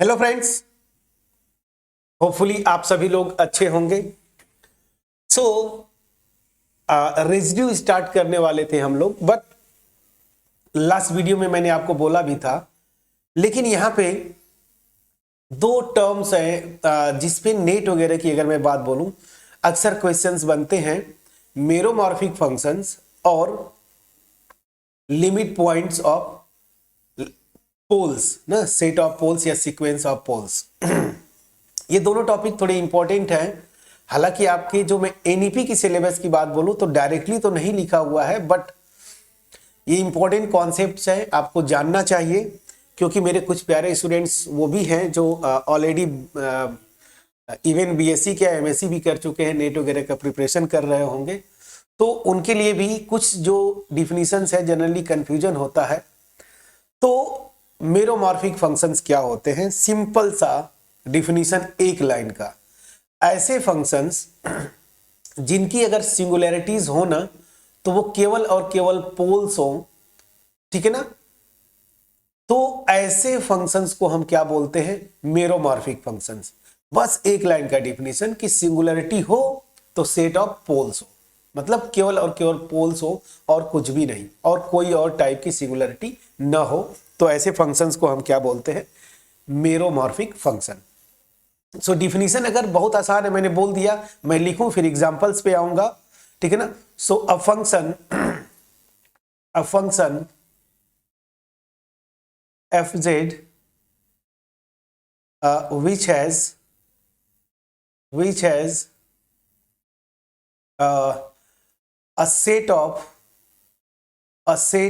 Hello friends, hopefully आप सभी लोग अच्छे होंगे। सो रेजिड्यू स्टार्ट करने वाले थे हम लोग, बट लास्ट वीडियो में मैंने आपको बोला भी था, लेकिन यहाँ पे दो टर्म्स हैं जिसपे नेट वगैरह की अगर मैं बात बोलूं अक्सर क्वेश्चंस बनते हैं, मेरोमॉर्फिक फंक्शंस और लिमिट पॉइंट्स ऑफ पोल्स ना, सेट ऑफ पोल्स या सीक्वेंस ऑफ पोल्स। ये दोनों टॉपिक थोड़े इंपॉर्टेंट हैं। हालांकि आपके जो मैं एनईपी की सिलेबस की बात बोलूं तो डायरेक्टली तो नहीं लिखा हुआ है, बट ये इंपॉर्टेंट कॉन्सेप्ट्स हैं, आपको जानना चाहिए, क्योंकि मेरे कुछ प्यारे स्टूडेंट्स वो भी हैं जो ऑलरेडी इवन बीएससी क्या एमएससी भी कर चुके हैं, नेट वगैरह का प्रिपरेशन कर रहे होंगे, तो उनके लिए भी कुछ जो डिफिनीशंस है जनरली कंफ्यूजन होता है। तो मेरोमॉर्फिक फंक्शंस क्या होते हैं, सिंपल सा डिफिनीशन एक लाइन का। ऐसे फंक्शंस जिनकी अगर सिंगुलैरिटीज हो ना तो वो केवल और केवल पोल्स हो, ठीक है ना, तो ऐसे फंक्शंस को हम क्या बोलते हैं, मेरोमॉर्फिक फंक्शंस। बस एक लाइन का डिफिनीशन कि सिंगुलैरिटी हो तो सेट ऑफ पोल्स हो, मतलब केवल और केवल पोल्स हो और कुछ भी नहीं, और कोई और टाइप की सिंगुलैरिटी ना हो, तो ऐसे फंक्शंस को हम क्या बोलते हैं, मेरोमॉर्फिक फंक्शन। सो डिफिनीशन अगर बहुत आसान है, मैंने बोल दिया, मैं लिखूं फिर एग्जांपल्स पे आऊंगा, ठीक है ना। So a function F Z which has a set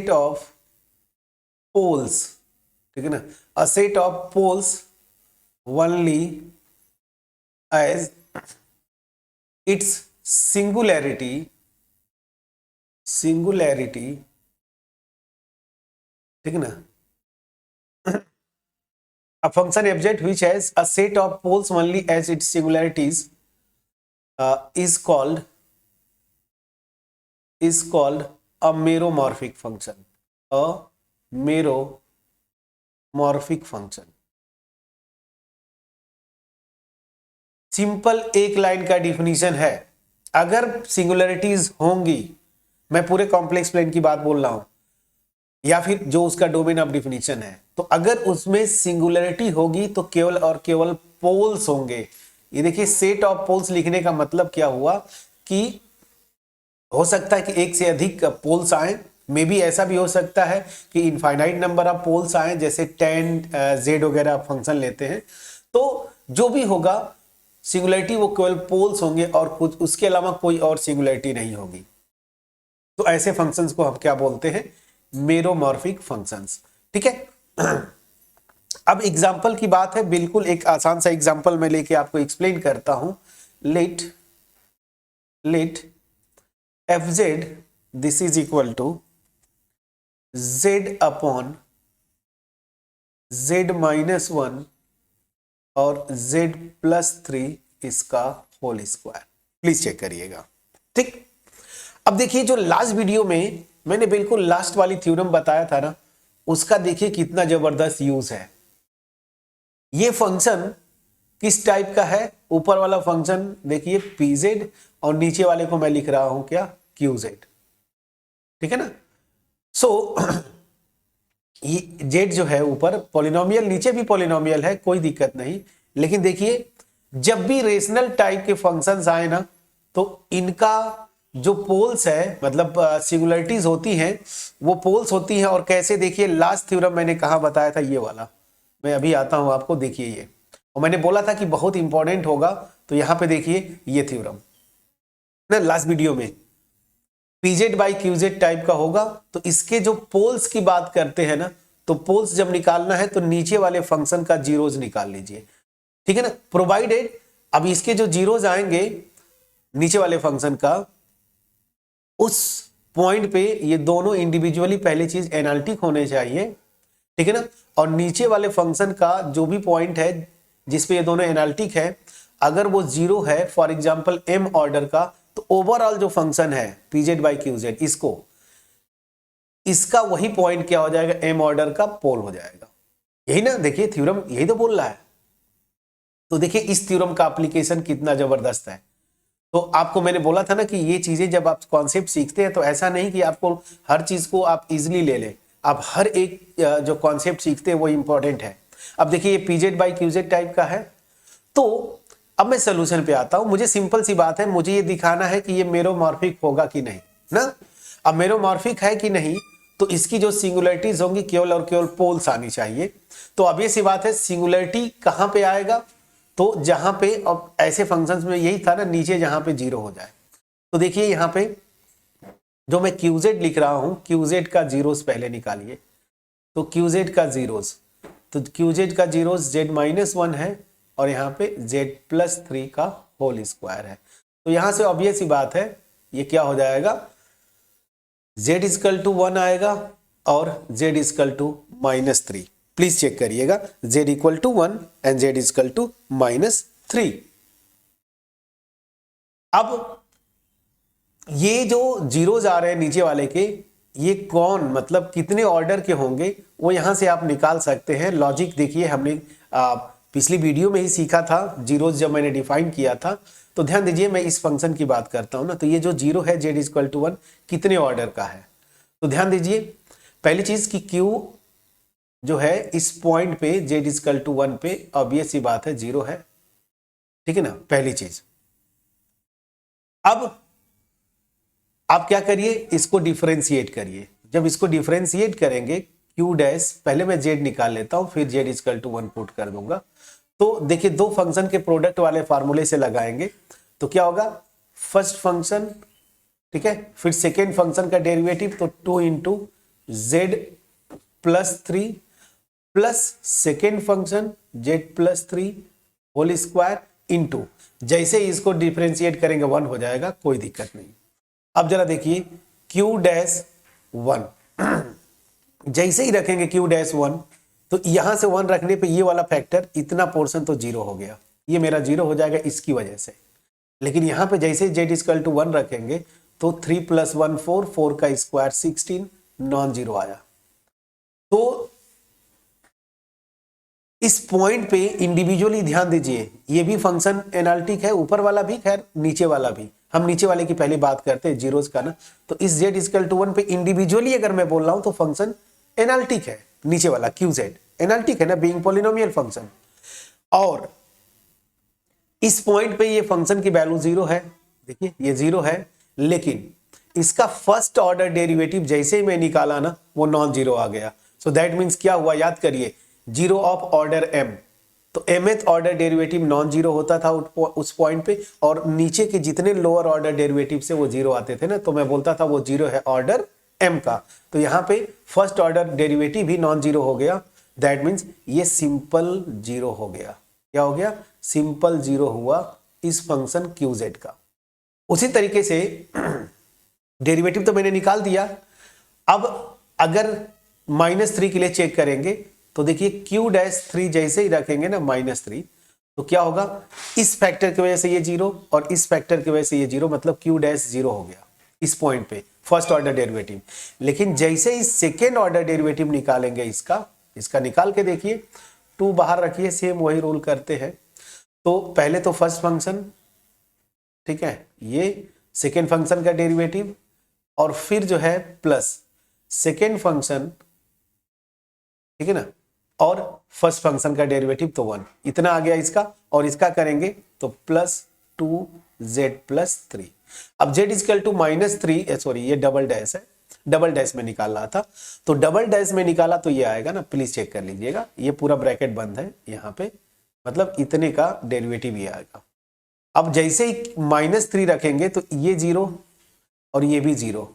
of poles, ठीक है ना, a set of poles only as its singularity, ठीक है ना। A function fz which has a set of poles only as its singularities is called a meromorphic function. A meromorphic function. Simple एक line का definition है। अगर singularities होंगी, मैं पूरे कॉम्प्लेक्स प्लेन की बात बोल रहा हूं, या फिर जो उसका डोमेन ऑफ डिफिनीशन है, तो अगर उसमें सिंगुलरिटी होगी तो केवल और केवल पोल्स होंगे। ये देखिए, सेट ऑफ पोल्स लिखने का मतलब क्या हुआ कि हो सकता है कि एक से अधिक पोल्स आए, मे बी ऐसा भी हो सकता है कि इनफाइनाइट नंबर ऑफ पोल्स आए, जैसे 10 z वगैरह फंक्शन लेते हैं, तो जो भी होगा सिंगुलरिटी वो केवल पोल्स होंगे और कुछ उसके अलावा कोई और सिंगुलरिटी नहीं होगी। तो ऐसे फंक्शंस को हम क्या बोलते हैं, मेरोमॉर्फिक फंक्शंस, ठीक है। अब एग्जांपल की बात है, बिल्कुल एक आसान सा एग्जांपल मैं लेके आपको एक्सप्लेन करता हूं। Let fz this is equal to z upon z minus 1 और z प्लस 3 इसका होल स्क्वायर। प्लीज चेक करिएगा, ठीक। अब देखिए, जो लास्ट वीडियो में मैंने बिल्कुल लास्ट वाली थ्योरम बताया था ना, उसका देखिए कितना जबरदस्त यूज है। ये फंक्शन किस टाइप का है, ऊपर वाला फंक्शन देखिए pz और नीचे वाले को मैं लिख रहा हूं क्या, qz, ठीक है ना। सो ये z जो है ऊपर पॉलिनोमियल, नीचे भी पॉलिनोमियल है, कोई दिक्कत नहीं। लेकिन देखिए, जब भी रेशनल टाइप के फंक्शंस आए ना, तो इनका जो पोल्स है, मतलब सिंगुलरिटीज होती हैं, वो पोल्स होती हैं। और कैसे, देखिए लास्ट थ्योरम मैंने कहा बताया था, ये वाला मैं अभी आता हूं आपको, देखिए ये, और मैंने बोला था कि बहुत इंपॉर्टेंट होगा, तो यहां पे देखिए ये थ्योरम ना, लास्ट वीडियो में pz बाई qz टाइप का होगा। तो इसके जो पोल्स की बात करते हैं ना, तो पोल्स जब निकालना है तो नीचे वाले फंक्शन का जीरोज निकाल लीजिए, ठीक है ना, प्रोवाइडेड। अब इसके जो जीरोज आएंगे नीचे वाले फंक्शन का, उस पॉइंट पे ये दोनों इंडिविजुअली पहली चीज एनालिटिक होने चाहिए, ठीक है ना। और नीचे वाले फंक्शन का जो भी पॉइंट है जिसपे ये दोनों एनालिटिक है, अगर वो जीरो है, फॉर एग्जांपल m ऑर्डर का, तो ओवरऑल जो फंक्शन है pz बाई qz, इसका वही पॉइंट क्या हो जाएगा, m ऑर्डर का पोल हो जाएगा। यही ना, देखिए थ्योरम यही तो बोल रहा है। तो देखिए इस थ्योरम का एप्लीकेशन कितना जबरदस्त है। तो आपको मैंने बोला था ना कि ये चीजें जब आप कॉन्सेप्ट सीखते हैं तो ऐसा नहीं कि आपको हर चीज को आप इजिली ले लें, आप हर एक जो कॉन्सेप्ट सीखते हैं वो इंपॉर्टेंट है। अब देखिए ये पीजेड बाई क्यूजेड टाइप का है। तो अब मैं सोल्यूशन पे आता हूं। मुझे सिंपल सी बात है, मुझे ये दिखाना है कि ये मेरोमॉर्फिक होगा कि नहीं ना। अब मेरोमॉर्फिक है कि नहीं, तो इसकी जो सिंगुलरिटीज होंगी केवल और केवल पोल्स आनी चाहिए। तो अब ये सी बात है, सिंगुलरिटी कहां पे आएगा, तो जहां पे अब ऐसे फंक्शंस में यही था ना, नीचे जहां पे जीरो हो जाए। तो देखिए यहां पे जो मैं क्यूजेड लिख रहा हूं, क्यूजेड का जीरोस पहले निकालिए। तो क्यूजेड का जीरोस, तो क्यूजेड का जीरोस जेड माइनस वन है और यहाँ पे जेड प्लस थ्री का होल स्क्वायर है। तो यहां से ऑब्वियस सी बात है, ये क्या हो जाएगा, जेड इजकल टू वन आएगा और Z equal to minus three. Please check करिएगा, Z equal to one and Z equal to minus three. अब ये जो जीरोज आ रहे हैं नीचे वाले के, ये कौन मतलब कितने ऑर्डर के होंगे वो यहां से आप निकाल सकते हैं। लॉजिक देखिए, हमने पिछली वीडियो में ही सीखा था जीरोज जब मैंने डिफाइन किया था। तो ध्यान दीजिए, मैं इस फंक्शन की बात करता हूं ना। तो ये जो जीरो है जेड इक्वल टू वन कितने ऑर्डर का है, तो ध्यान दीजिए पहली चीज कि क्यू जो है इस पॉइंट पे जेड इक्वल टू वन पे ऑब्वियस सी बात है जीरो है, ठीक है ना, पहली चीज। अब आप क्या करिए, इसको डिफरेंशिएट करिए। जब इसको डिफरेंशिएट करेंगे क्यू डैश, पहले मैं जेड निकाल लेता हूं फिर z equal to one put कर दूंगा। तो देखिए दो फंक्शन के प्रोडक्ट वाले फार्मूले से लगाएंगे तो क्या होगा, फर्स्ट फंक्शन, ठीक है, फिर सेकेंड फंक्शन का डेरिवेटिव, तो two into z plus three plus second function z plus three whole square into, जैसे इसको डिफरेंशिएट करेंगे वन हो जाएगा, कोई दिक्कत नहीं। अब जरा देखिए क्यू डैश वन, जैसे ही रखेंगे क्यू डैश वन, तो यहां से वन रखने पे ये वाला फैक्टर इतना पोर्शन तो जीरो हो गया, ये मेरा जीरो हो जाएगा इसकी वजह से। लेकिन यहां पे जैसे जेड इक्वल टू वन रखेंगे तो three plus one four, four का स्क्वायर 16, नॉन जीरो आया। तो इस पॉइंट पे इंडिविजुअली ध्यान दीजिए, ये भी फंक्शन एनालिटिक है, ऊपर वाला भी, खैर नीचे वाला भी। हम नीचे वाले की पहले बात करते हैं जीरोस का ना। तो इस जेड इक्वल टू वन पे इंडिविजुअली अगर मैं बोल रहा हूं तो फंक्शन एनालिटिक है, नीचे वाला क्यू जेड एनालिटिक है ना, बीइंग पॉलिनोमियल फंक्शन। और इस पॉइंट पे ये फंक्शन की वैल्यू जीरो है, देखिए ये जीरो है, लेकिन इसका फर्स्ट ऑर्डर डेरिवेटिव जैसे ही मैं निकाला ना वो नॉन जीरो आ गया। सो दैट मीन्स क्या हुआ, याद करिए, जीरो ऑफ ऑर्डर एम, तो mth order derivative non zero होता था उस पॉइंट पे, और नीचे के जितने लोअर ऑर्डर डेरिवेटिव से वो जीरो आते थे ना, तो मैं बोलता था वो जीरो है ऑर्डर m का। तो यहां पे फर्स्ट ऑर्डर डेरिवेटिव भी नॉन जीरो हो गया, दैट मीन्स ये सिंपल जीरो हो गया। क्या हो गया, सिंपल जीरो हुआ इस फंक्शन क्यूजेड का। उसी तरीके से डेरिवेटिव तो मैंने निकाल दिया। अब अगर माइनस थ्री के लिए चेक करेंगे तो देखिए क्यू डैश थ्री जैसे ही रखेंगे ना माइनस थ्री, तो क्या होगा, इस फैक्टर की वजह से ये जीरो और इस फैक्टर की वजह से ये जीरो, मतलब क्यू डैश जीरो हो गया इस पॉइंट पे फर्स्ट ऑर्डर डेरिवेटिव। लेकिन जैसे ही सेकेंड ऑर्डर डेरिवेटिव निकालेंगे इसका निकाल के देखिए, टू बाहर रखिए, सेम वही रूल करते हैं। तो पहले तो फर्स्ट फंक्शन, ठीक है, ये सेकेंड फंक्शन का डेरिवेटिव, और फिर जो है प्लस सेकेंड फंक्शन, ठीक है ना, और फर्स्ट फंक्शन का डेरिवेटिव तो वन, इतना आ गया इसका। और इसका करेंगे तो plus two Z plus three. अब Z equal to minus three, sorry ये डबल डैश है, डबल डैश में निकाल रहा था, तो डबल डैश में निकाला तो ये आएगा ना, प्लीज चेक कर लीजिएगा, ये पूरा ब्रैकेट बंद है यहाँ पे, मतलब इतने का डेरिवेटिव ये आएगा। अब जैसे ही माइनस थ्री रखेंगे तो ये जीरो और ये भी जीरो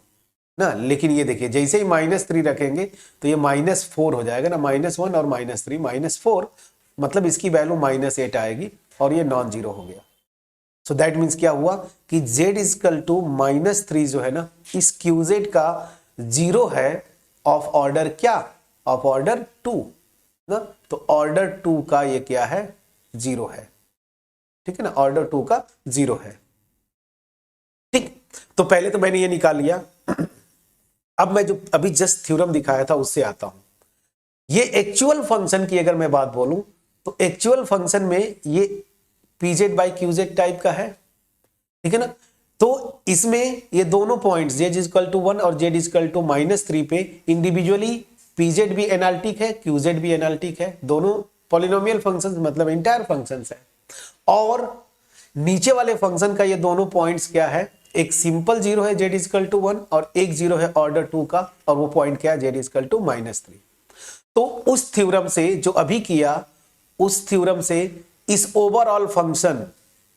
ना, लेकिन ये देखिए जैसे ही माइनस थ्री रखेंगे तो ये माइनस फोर हो जाएगा ना, माइनस वन और माइनस थ्री माइनस फोर, मतलब इसकी वैल्यू माइनस एट आएगी और ये नॉन जीरो हो गया। सो दैट मीन्स क्या हुआ कि z equal to minus three जो है ना, इस क्यूजेड का जीरो है ऑफ ऑर्डर क्या, ऑफ ऑर्डर टू ना, तो ऑर्डर टू का ये क्या है, जीरो है, ठीक है ना, ऑर्डर टू का जीरो है। ठीक, तो पहले तो मैंने ये निकाल लिया। अब मैं जो अभी जस्ट थ्योरम दिखाया था उससे आता हूं। ये एक्चुअल फंक्शन की अगर मैं बात बोलूं तो एक्चुअल फंक्शन में ये pz बाई qz टाइप का है, ठीक है ना। तो इसमें ये दोनों पॉइंट्स z=1 और z=-3 पे इंडिविजुअली pz भी एनालिटिक है, qz भी एनालिटिक है, दोनों पॉलिनोमियल फंक्शंस मतलब इंटायर फंक्शंस है। और नीचे वाले फंक्शन का ये दोनों पॉइंट्स क्या है, एक सिंपल जीरो है z=1 और एक जीरो है ऑर्डर 2 का, और वो पॉइंट क्या है z=-3। तो उस थ्योरम से जो अभी किया, उस थ्योरम से इस ओवरऑल फंक्शन,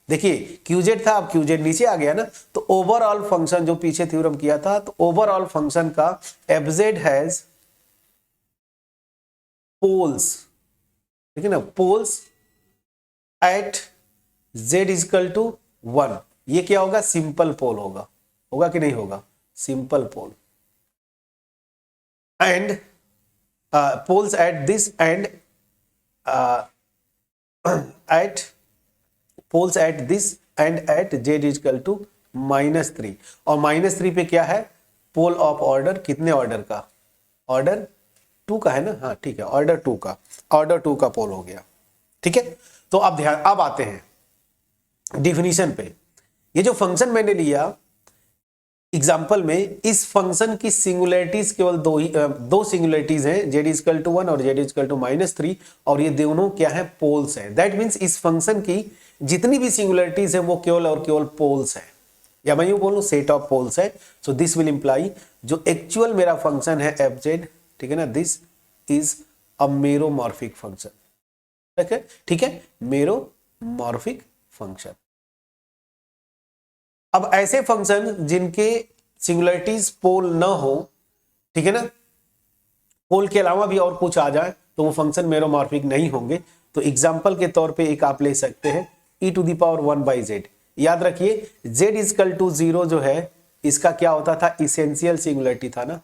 देखिए qz था, अब qz नीचे आ गया ना, तो ओवरऑल फंक्शन जो पीछे थ्योरम किया था, तो ओवरऑल फंक्शन का fz हैज पोल्स, ठीक है ना, पोल्स एट z=1। ये क्या होगा, सिंपल पोल होगा, होगा कि नहीं होगा, simple pole. And poles at this end at poles at this end at z=-3। और -3 पे क्या है, पोल ऑफ ऑर्डर, कितने ऑर्डर का, ऑर्डर 2 का है ना, हाँ ठीक है, ऑर्डर 2 का, ऑर्डर 2 का पोल हो गया, ठीक है। तो अब ध्यान, अब आते हैं डिफिनीशन पे। ये जो फंक्शन मैंने लिया एग्जाम्पल में, इस फंक्शन की सिंगुलरिटीज केवल दो सिंगुलरिटीज हैं, z=1 और z=-3, और ये दोनों क्या है, पोल्स हैं। दैट मीन्स इस फंक्शन की जितनी भी सिंगुलरिटीज है वो केवल और केवल पोल्स है, या मैं यूं बोलूं सेट ऑफ पोल्स है। सो दिस विल इंप्लाई जो एक्चुअल मेरा फंक्शन है fz, ठीक है ना, दिस इज अ मेरोमॉर्फिक फंक्शन, ठीक है, मेरोमॉर्फिक फंक्शन। अब ऐसे फंक्शन जिनके सिंगुलरिटीज पोल ना हो, ठीक है ना, पोल के अलावा भी और कुछ आ जाए, तो वो फंक्शन मेरोमॉर्फिक नहीं होंगे। तो एग्जांपल के तौर पे एक आप ले सकते हैं e⁻1/z। याद रखिए z=0 जो है, इसका क्या होता था, इसेंशियल सिंगुलरिटी था ना,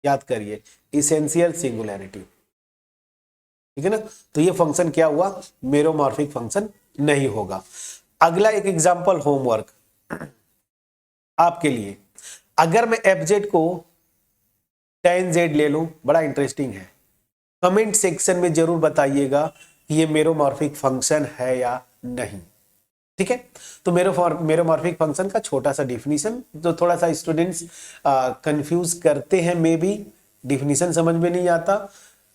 याद करिए, इसेंशियल सिंगुलरिटी, ठीक है ना। तो ये फंक्शन क्या हुआ, मेरोमॉर्फिक फंक्शन नहीं होगा। अगला एक एग्जांपल होमवर्क आपके लिए, अगर मैं fz को tan z ले लूं, बड़ा इंटरेस्टिंग है, कमेंट सेक्शन में जरूर बताइएगा कि ये मेरोमॉर्फिक फंक्शन है या नहीं, ठीक है। तो मेरोमॉर्फिक फंक्शन का छोटा सा डिफिनीशन, जो थोड़ा सा स्टूडेंट्स कंफ्यूज करते हैं, मे बी डिफिनीशन समझ में नहीं आता,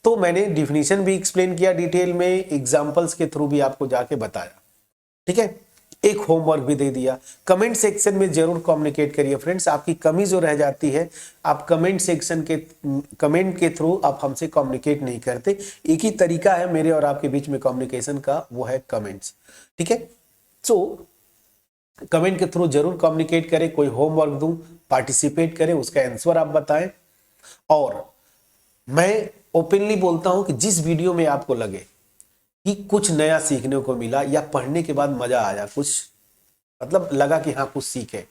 तो मैंने डिफिनीशन भी एक्सप्लेन किया डिटेल में, एग्जांपल्स के थ्रू भी आपको जाके बताया, ठीक है। एक होमवर्क भी दे दिया। कमेंट सेक्शन में जरूर कम्युनिकेट करिए फ्रेंड्स, आपकी कमी जो रह जाती है, आप कमेंट सेक्शन के कमेंट के थ्रू आप हमसे कम्युनिकेट नहीं करते। एक ही तरीका है मेरे और आपके बीच में कम्युनिकेशन का, वो है कमेंट्स, ठीक है। सो कमेंट के थ्रू जरूर कम्युनिकेट करें, कोई होमवर्क दूं, पार्टिसिपेट करें, उसका आंसर आप बताएं। और मैं ओपनली बोलता हूं कि जिस वीडियो में आपको लगे कि कुछ नया सीखने को मिला, या पढ़ने के बाद मजा आया, कुछ मतलब लगा कि हाँ कुछ सीखे,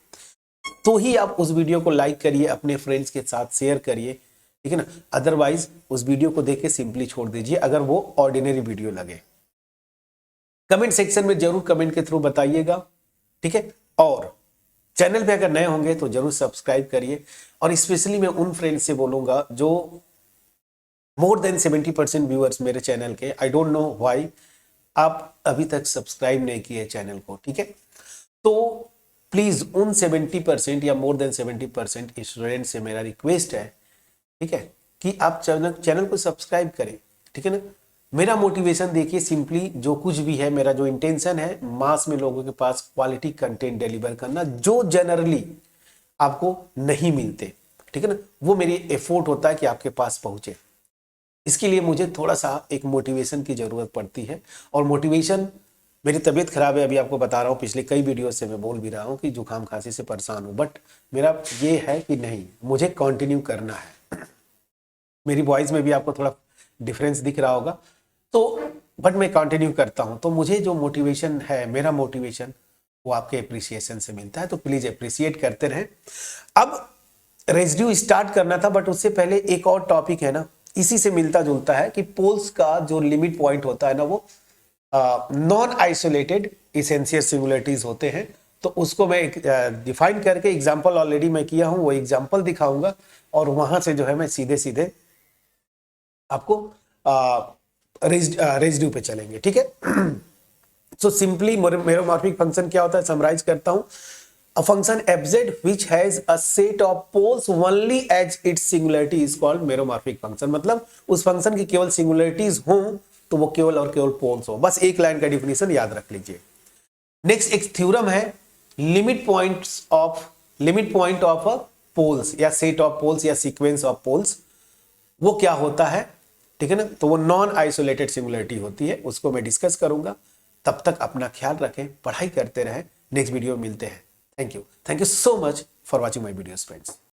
तो ही आप उस वीडियो को लाइक करिए, अपने फ्रेंड्स के साथ शेयर करिए, ठीक है ना। अदरवाइज उस वीडियो को देख के सिंपली छोड़ दीजिए, अगर वो ऑर्डिनरी वीडियो लगे। कमेंट सेक्शन में जरूर कमेंट के थ्रू बताइएगा, ठीक है। और चैनल पे अगर नए होंगे तो जरूर सब्सक्राइब करिए, और स्पेशली मैं उन फ्रेंड्स से बोलूंगा जो मोर देन 70% व्यूअर्स मेरे चैनल के, आई डोंट नो व्हाई आप अभी तक सब्सक्राइब नहीं किए चैनल को, ठीक है। तो प्लीज उन 70% या मोर देन 70% स्टूडेंट से मेरा रिक्वेस्ट है, ठीक है, कि आप चैनल को सब्सक्राइब करें, ठीक है ना। मेरा मोटिवेशन देखिए, सिंपली जो कुछ भी है, मेरा जो इंटेंशन है, मास में लोगों के पास क्वालिटी कंटेंट डिलीवर करना, जो जनरली आपको नहीं मिलते, ठीक है ना, वो मेरी एफर्ट होता है कि आपके पास पहुंचे। इसके लिए मुझे थोड़ा सा एक मोटिवेशन की जरूरत पड़ती है, और मोटिवेशन, मेरी तबीयत खराब है, अभी आपको बता रहा हूँ, पिछले कई वीडियो से मैं बोल भी रहा हूँ कि जुकाम खांसी से परेशान हूँ, बट मेरा ये है कि नहीं, मुझे कंटिन्यू करना है। मेरी वॉइस में भी आपको थोड़ा डिफरेंस दिख रहा होगा, तो बट मैं कंटिन्यू करता हूँ। तो मुझे जो मोटिवेशन है, मेरा मोटिवेशन, वो आपके अप्रिसिएशन से मिलता है, तो प्लीज अप्रिसिएट करते रहें। अब रेजिड्यू स्टार्ट करना था, बट उससे पहले एक और टॉपिक है ना, इसी से मिलता जुलता है, कि पोल्स का जो लिमिट पॉइंट होता है ना, वो नॉन आइसोलेटेड इसेंशियल सिंगुलरिटीज होते हैं। तो उसको मैं डिफाइन करके एग्जांपल ऑलरेडी मैं किया हूं, वो एग्जांपल दिखाऊंगा, और वहां से जो है मैं सीधे सीधे आपको रेजिड्यू पे चलेंगे, ठीक है। सो सिंपली मेरोमॉर्फिक फंक्शन क्या होता है, समराइज करता हूं। A function fz which has a set of poles only as its singularity is called meromorphic function। मतलब उस फंक्शन की केवल सिंगुलरिटीज हो तो वो केवल और केवल पोल्स हो। बस एक लाइन का डिफिनेशन याद रख लीजिए। नेक्स्ट एक थ्योरम है लिमिट पॉइंट ऑफ पोल्स या सेट ऑफ पोल्स या सीक्वेंस ऑफ पोल्स। वो क्या होता है, ठीक है ना, तो वो नॉन आइसोलेटेड सिंगुलरिटी होती है, उसको मैं डिस्कस करूंगा। तब तक अपना ख्याल रखें, पढ़ाई करते रहें। नेक्स्ट वीडियो में मिलते हैं। Thank you so much for watching my videos friends.